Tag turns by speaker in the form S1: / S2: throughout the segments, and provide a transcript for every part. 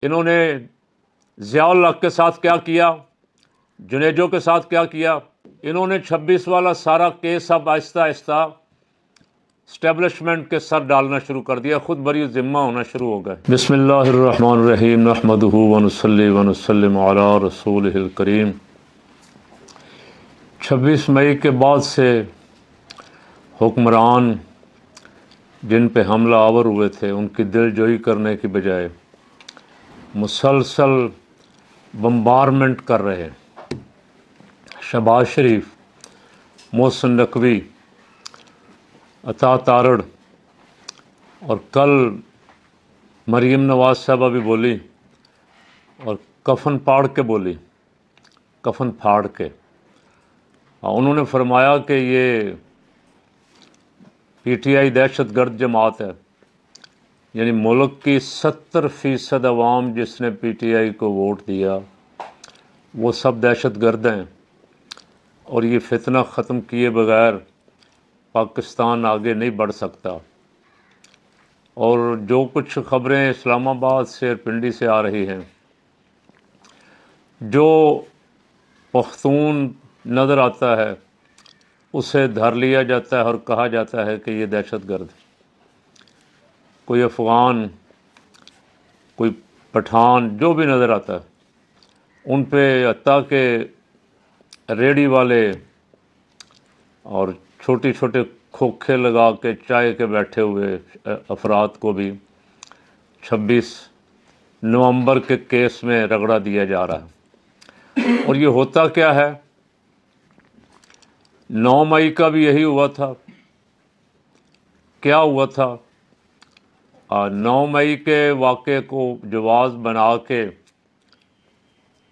S1: انہوں نے ضیاء الحق کے ساتھ کیا کیا، جنیجو کے ساتھ کیا کیا، انہوں نے 26 والا سارا کیس اب آہستہ آہستہ اسٹیبلشمنٹ کے سر ڈالنا شروع کر دیا، خود بری ذمہ ہونا شروع ہو گئے۔ بسم اللہ الرحمن الرحیم، نحمدہ ونصلی ونسلم علی رسولہ الکریم۔ 26 مئی کے بعد سے حکمران جن پہ حملہ آور ہوئے تھے ان کی دل جوئی کرنے کی بجائے مسلسل بمبارمنٹ کر رہے ہیں۔ شہباز شریف، محسن نقوی، عطا تارڑ، اور کل مریم نواز صاحبہ بھی بولی اور کفن پھاڑ کے بولی، کفن پھاڑ کے انہوں نے فرمایا کہ یہ پی ٹی آئی دہشت گرد جماعت ہے، یعنی ملک کی 70% عوام جس نے پی ٹی آئی کو ووٹ دیا وہ سب دہشت گرد ہیں، اور یہ فتنہ ختم کیے بغیر پاکستان آگے نہیں بڑھ سکتا۔ اور جو کچھ خبریں اسلام آباد سے اور پنڈی سے آ رہی ہیں، جو پختون نظر آتا ہے اسے دھر لیا جاتا ہے اور کہا جاتا ہے کہ یہ دہشت گرد، کوئی افغان، کوئی پٹھان، جو بھی نظر آتا ہے ان پہ حتیٰ کہ ریڑھی والے اور چھوٹی چھوٹے کھوکھے لگا کے چائے کے بیٹھے ہوئے افراد کو بھی 26 نومبر کے کیس میں رگڑا دیا جا رہا ہے۔ اور یہ ہوتا کیا ہے؟ 9 مئی کا بھی یہی ہوا تھا۔ کیا ہوا تھا؟ 9 مئی کے واقعے کو جواز بنا کے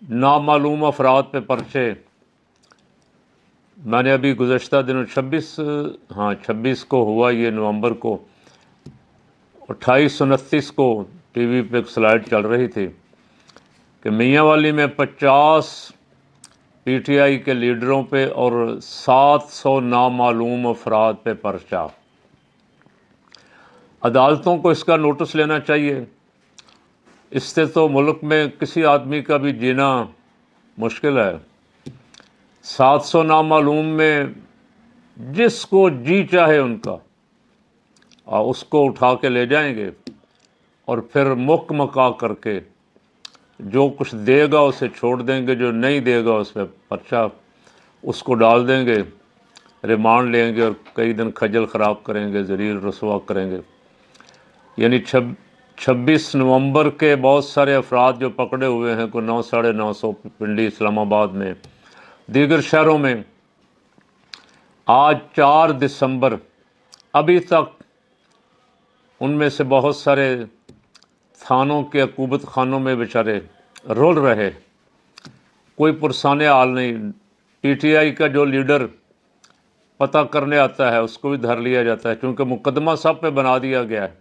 S1: نامعلوم افراد پہ پرچے، میں نے ابھی گزشتہ دنوں 26 کو ہوا یہ نومبر کو، 28 29 کو ٹی وی پہ ایک سلائیڈ چل رہی تھی کہ میاں والی میں 50 پی ٹی آئی کے لیڈروں پہ اور 700 نامعلوم افراد پہ پرچہ۔ عدالتوں کو اس کا نوٹس لینا چاہیے، اس سے تو ملک میں کسی آدمی کا بھی جینا مشکل ہے۔ 700 نامعلوم میں جس کو جی چاہے ان کا اس کو اٹھا کے لے جائیں گے، اور پھر مک مکا کر کے جو کچھ دے گا اسے چھوڑ دیں گے، جو نہیں دے گا اس پہ پرچہ اس کو ڈال دیں گے، ریمانڈ لیں گے اور کئی دن خجل خراب کریں گے، ذلیل رسوا کریں گے۔ یعنی 26 نومبر کے بہت سارے افراد جو پکڑے ہوئے ہیں، کوئی 900 ساڑھے 900 پنڈی، اسلام آباد میں، دیگر شہروں میں، آج 4 دسمبر ابھی تک ان میں سے بہت سارے تھانوں کے عقوبت خانوں میں بیچارے رول رہے، کوئی پرسان حال نہیں۔ پی ٹی آئی کا جو لیڈر پتہ کرنے آتا ہے اس کو بھی دھر لیا جاتا ہے، چونکہ مقدمہ سب پہ بنا دیا گیا ہے۔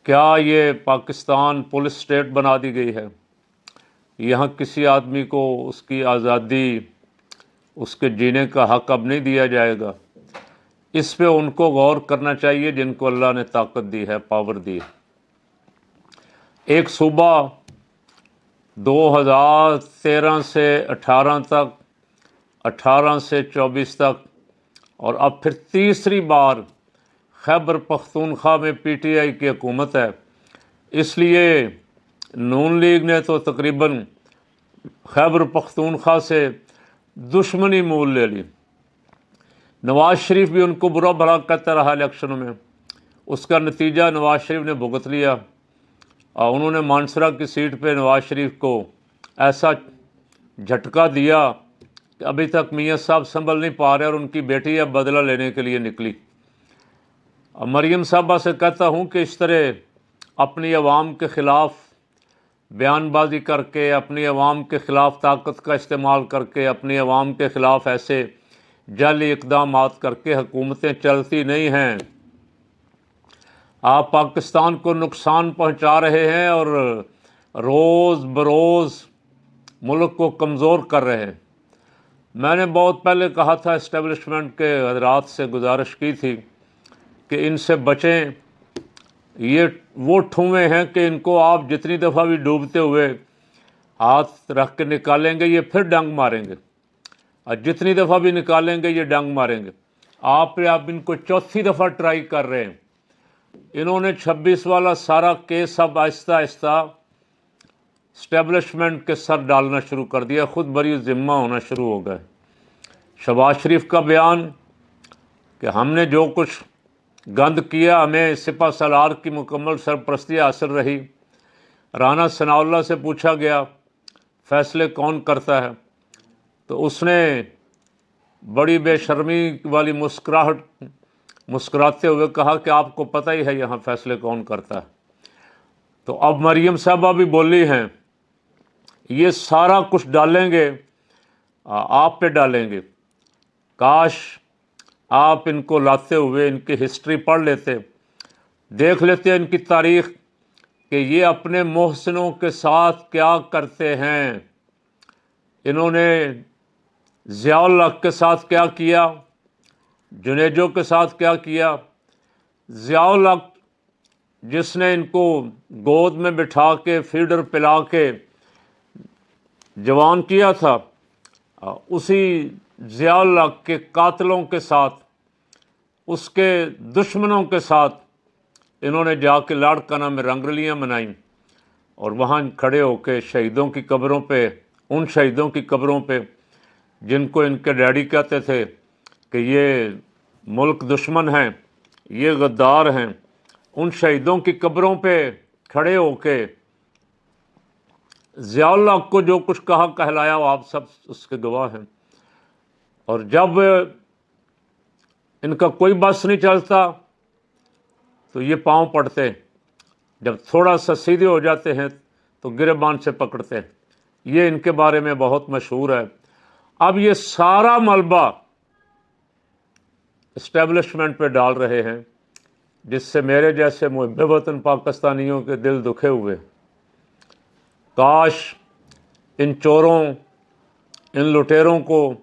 S1: کیا یہ پاکستان پولیس اسٹیٹ بنا دی گئی ہے؟ یہاں کسی آدمی کو اس کی آزادی، اس کے جینے کا حق اب نہیں دیا جائے گا؟ اس پہ ان کو غور کرنا چاہیے جن کو اللہ نے طاقت دی ہے، پاور دی ہے۔ ایک صوبہ 2013 سے 18 تک، 18 سے 24 تک، اور اب پھر تیسری بار خیبر پختونخوا میں پی ٹی آئی کی حکومت ہے، اس لیے نون لیگ نے تو تقریباً خیبر پختونخوا سے دشمنی مول لے لی۔ نواز شریف بھی ان کو برا بھلا کہتا رہا الیکشنوں میں، اس کا نتیجہ نواز شریف نے بھگت لیا۔ انہوں نے مانسرا کی سیٹ پہ نواز شریف کو ایسا جھٹکا دیا کہ ابھی تک میاں صاحب سنبھل نہیں پا رہے، اور ان کی بیٹی اب بدلہ لینے کے لیے نکلی۔ مریم صاحبہ سے کہتا ہوں کہ اس طرح اپنی عوام کے خلاف بیان بازی کر کے، اپنی عوام کے خلاف طاقت کا استعمال کر کے، اپنی عوام کے خلاف ایسے جعلی اقدامات کر کے حکومتیں چلتی نہیں ہیں۔ آپ پاکستان کو نقصان پہنچا رہے ہیں اور روز بروز ملک کو کمزور کر رہے ہیں۔ میں نے بہت پہلے کہا تھا، اسٹیبلشمنٹ کے حضرات سے گزارش کی تھی کہ ان سے بچیں، یہ وہ ٹھوئیں ہیں کہ ان کو آپ جتنی دفعہ بھی ڈوبتے ہوئے ہاتھ رکھ کے نکالیں گے یہ پھر ڈنگ ماریں گے، اور جتنی دفعہ بھی نکالیں گے یہ ڈنگ ماریں گے۔ آپ ان کو چوتھی دفعہ ٹرائی کر رہے ہیں۔ انہوں نے 26 والا سارا کیس اب آہستہ آہستہ اسٹیبلشمنٹ کے سر ڈالنا شروع کر دیا، خود بری ذمہ ہونا شروع ہو گئے۔ شہباز شریف کا بیان کہ ہم نے جو کچھ گند کیا ہمیں سپہ سالار کی مکمل سرپرستی حاصل رہی۔ رانا ثناء اللہ سے پوچھا گیا فیصلے کون کرتا ہے، تو اس نے بڑی بے شرمی والی مسکراتے ہوئے کہا کہ آپ کو پتہ ہی ہے یہاں فیصلے کون کرتا ہے۔ تو اب مریم صاحبہ بھی بولی ہیں یہ سارا کچھ ڈالیں گے آپ پہ ڈالیں گے۔ کاش آپ ان کو لاتے ہوئے ان کی ہسٹری پڑھ لیتے، دیکھ لیتے ان کی تاریخ کہ یہ اپنے محسنوں کے ساتھ کیا کرتے ہیں۔ انہوں نے ضیاء الحق کے ساتھ کیا کیا، جنیجو کے ساتھ کیا کیا۔ ضیاء الحق جس نے ان کو گود میں بٹھا کے فیڈر پلا کے جوان کیا تھا، اسی ضیاء الحق کے قاتلوں کے ساتھ، اس کے دشمنوں کے ساتھ انہوں نے جا کے لاڑکانہ میں رنگرلیاں منائیں، اور وہاں کھڑے ہو کے شہیدوں کی قبروں پہ، ان شہیدوں کی قبروں پہ جن کو ان کے ڈیڈی کہتے تھے کہ یہ ملک دشمن ہیں، یہ غدار ہیں، ان شہیدوں کی قبروں پہ کھڑے ہو کے ضیاء الحق کو جو کچھ کہا کہلایا وہ آپ سب اس کے گواہ ہیں۔ اور جب ان کا کوئی بس نہیں چلتا تو یہ پاؤں پڑتے، جب تھوڑا سا سیدھے ہو جاتے ہیں تو گریبان سے پکڑتے ہیں۔ یہ ان کے بارے میں بہت مشہور ہے۔ اب یہ سارا ملبہ اسٹیبلشمنٹ پہ ڈال رہے ہیں، جس سے میرے جیسے محب وطن پاکستانیوں کے دل دکھے ہوئے۔ کاش ان چوروں، ان لٹیروں کو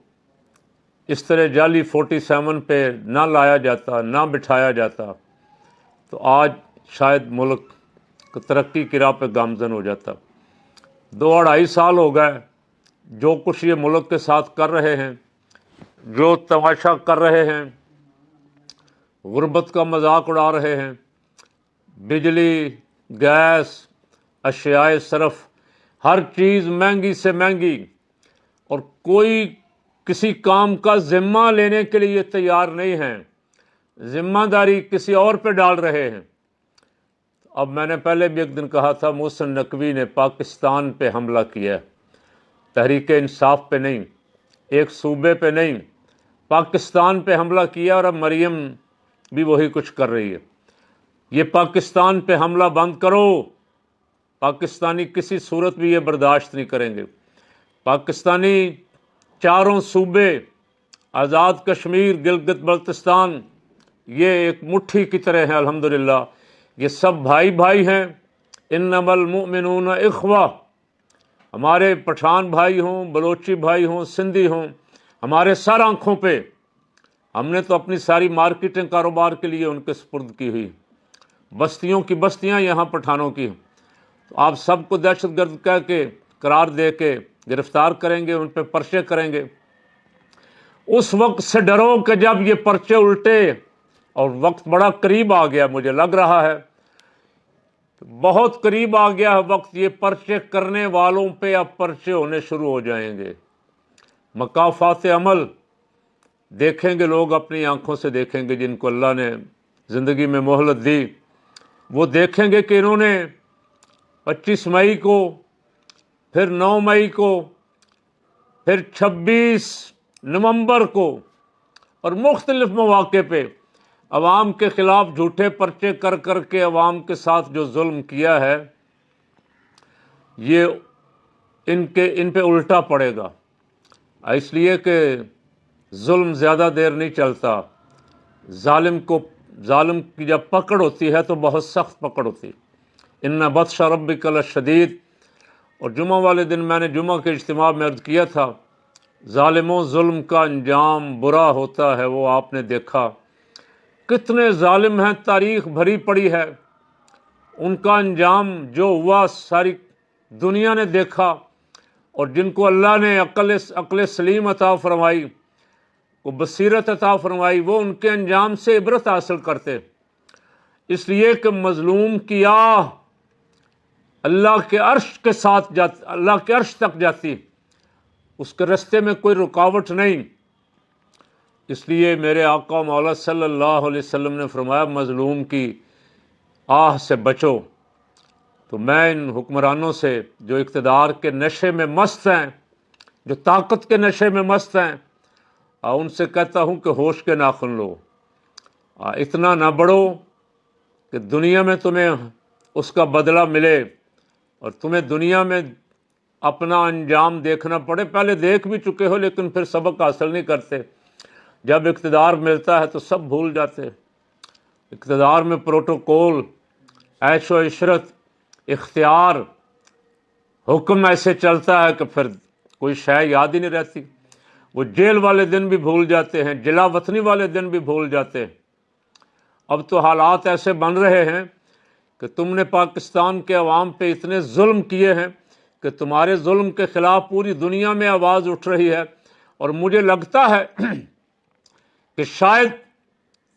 S1: اس طرح جعلی 47 پہ نہ لایا جاتا، نہ بٹھایا جاتا، تو آج شاید ملک ترقی کی راہ پہ گامزن ہو جاتا۔ 2-2.5 سال ہو گئے جو کچھ یہ ملک کے ساتھ کر رہے ہیں، جو تماشا کر رہے ہیں، غربت کا مذاق اڑا رہے ہیں، بجلی، گیس، اشیاء صرف، ہر چیز مہنگی سے مہنگی، اور کوئی کسی کام کا ذمہ لینے کے لیے تیار نہیں ہیں، ذمہ داری کسی اور پہ ڈال رہے ہیں۔ اب میں نے پہلے بھی ایک دن کہا تھا محسن نقوی نے پاکستان پہ حملہ کیا ہے، تحریک انصاف پہ نہیں، ایک صوبے پہ نہیں، پاکستان پہ حملہ کیا، اور اب مریم بھی وہی کچھ کر رہی ہے۔ یہ پاکستان پہ حملہ بند کرو، پاکستانی کسی صورت بھی یہ برداشت نہیں کریں گے۔ پاکستانی چاروں صوبے، آزاد کشمیر، گلگت بلتستان، یہ ایک مٹھی کی طرح ہیں الحمدللہ، یہ سب بھائی بھائی ہیں۔ انما المؤمنون اخوہ، ہمارے پٹھان بھائی ہوں، بلوچی بھائی ہوں، سندھی ہوں، ہمارے سر آنکھوں پہ، ہم نے تو اپنی ساری مارکیٹنگ کاروبار کے لیے ان کے سپرد کی ہوئی، بستیوں کی بستیاں یہاں پٹھانوں کی، تو آپ سب کو دہشت گرد کہہ کے قرار دے کے گرفتار کریں گے، ان پہ پرچے کریں گے۔ اس وقت سے ڈرو کہ جب یہ پرچے الٹے، اور وقت بڑا قریب آ گیا، مجھے لگ رہا ہے بہت قریب آ گیا ہے وقت، یہ پرچے کرنے والوں پہ اب پرچے ہونے شروع ہو جائیں گے۔ مکافات عمل دیکھیں گے لوگ، اپنی آنکھوں سے دیکھیں گے، جن کو اللہ نے زندگی میں مہلت دی، وہ دیکھیں گے کہ انہوں نے 25 مئی کو، پھر 9 مئی کو، پھر 26 نومبر کو، اور مختلف مواقع پہ عوام کے خلاف جھوٹے پرچے کر کر کے عوام کے ساتھ جو ظلم کیا ہے، یہ ان پہ الٹا پڑے گا، اس لیے کہ ظلم زیادہ دیر نہیں چلتا، ظالم کی جب پکڑ ہوتی ہے تو بہت سخت پکڑ ہوتی ہے۔ ان بطش ربک لشدید، اور جمعہ والے دن میں نے جمعہ کے اجتماع میں عرض کیا تھا، ظالموں ظلم کا انجام برا ہوتا ہے، وہ آپ نے دیکھا کتنے ظالم ہیں، تاریخ بھری پڑی ہے، ان کا انجام جو ہوا ساری دنیا نے دیکھا، اور جن کو اللہ نے عقل سلیم عطا فرمائی، کو بصیرت عطا فرمائی، وہ ان کے انجام سے عبرت حاصل کرتے، اس لیے کہ مظلوم کی آہ اللہ کے عرش کے ساتھ جاتی، اللہ کے عرش تک جاتی، اس کے رستے میں کوئی رکاوٹ نہیں۔ اس لیے میرے آقا مولا صلی اللہ علیہ وسلم نے فرمایا مظلوم کی آہ سے بچو۔ تو میں ان حکمرانوں سے جو اقتدار کے نشے میں مست ہیں، جو طاقت کے نشے میں مست ہیں، ان سے کہتا ہوں کہ ہوش کے ناخن لو، اتنا نہ بڑھو کہ دنیا میں تمہیں اس کا بدلہ ملے اور تمہیں دنیا میں اپنا انجام دیکھنا پڑے۔ پہلے دیکھ بھی چکے ہو لیکن پھر سبق حاصل نہیں کرتے۔ جب اقتدار ملتا ہے تو سب بھول جاتے۔ اقتدار میں پروٹوکول، عیش و عشرت، اختیار، حکم ایسے چلتا ہے کہ پھر کوئی شے یاد ہی نہیں رہتی۔ وہ جیل والے دن بھی بھول جاتے ہیں، جلا وطنی والے دن بھی بھول جاتے ہیں۔ اب تو حالات ایسے بن رہے ہیں کہ تم نے پاکستان کے عوام پہ اتنے ظلم کیے ہیں کہ تمہارے ظلم کے خلاف پوری دنیا میں آواز اٹھ رہی ہے، اور مجھے لگتا ہے کہ شاید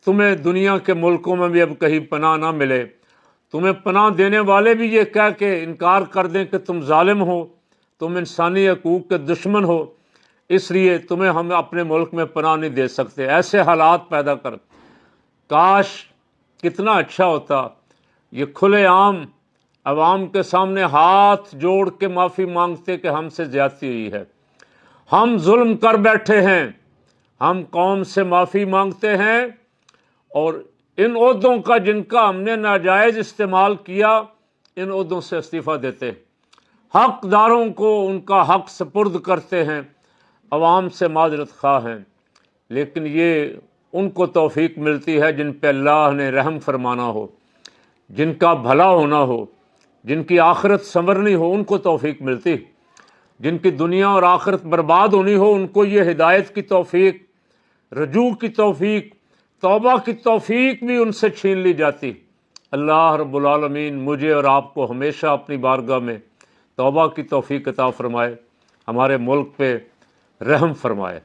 S1: تمہیں دنیا کے ملکوں میں بھی اب کہیں پناہ نہ ملے۔ تمہیں پناہ دینے والے بھی یہ کہہ کے انکار کر دیں کہ تم ظالم ہو، تم انسانی حقوق کے دشمن ہو، اس لیے تمہیں ہم اپنے ملک میں پناہ نہیں دے سکتے۔ ایسے حالات پیدا کر، کاش کتنا اچھا ہوتا یہ کھلے عام عوام کے سامنے ہاتھ جوڑ کے معافی مانگتے کہ ہم سے زیادتی ہوئی ہے، ہم ظلم کر بیٹھے ہیں، ہم قوم سے معافی مانگتے ہیں، اور ان عہدوں کا جن کا ہم نے ناجائز استعمال کیا، ان عہدوں سے استعفیٰ دیتے، حقداروں کو ان کا حق سپرد کرتے ہیں، عوام سے معذرت خواہ ہیں۔ لیکن یہ ان کو توفیق ملتی ہے جن پہ اللہ نے رحم فرمانا ہو، جن کا بھلا ہونا ہو، جن کی آخرت سنورنی ہو، ان کو توفیق ملتی۔ جن کی دنیا اور آخرت برباد ہونی ہو، ان کو یہ ہدایت کی توفیق، رجوع کی توفیق، توبہ کی توفیق بھی ان سے چھین لی جاتی۔ اللہ رب العالمین مجھے اور آپ کو ہمیشہ اپنی بارگاہ میں توبہ کی توفیق عطا فرمائے، ہمارے ملک پہ رحم فرمائے۔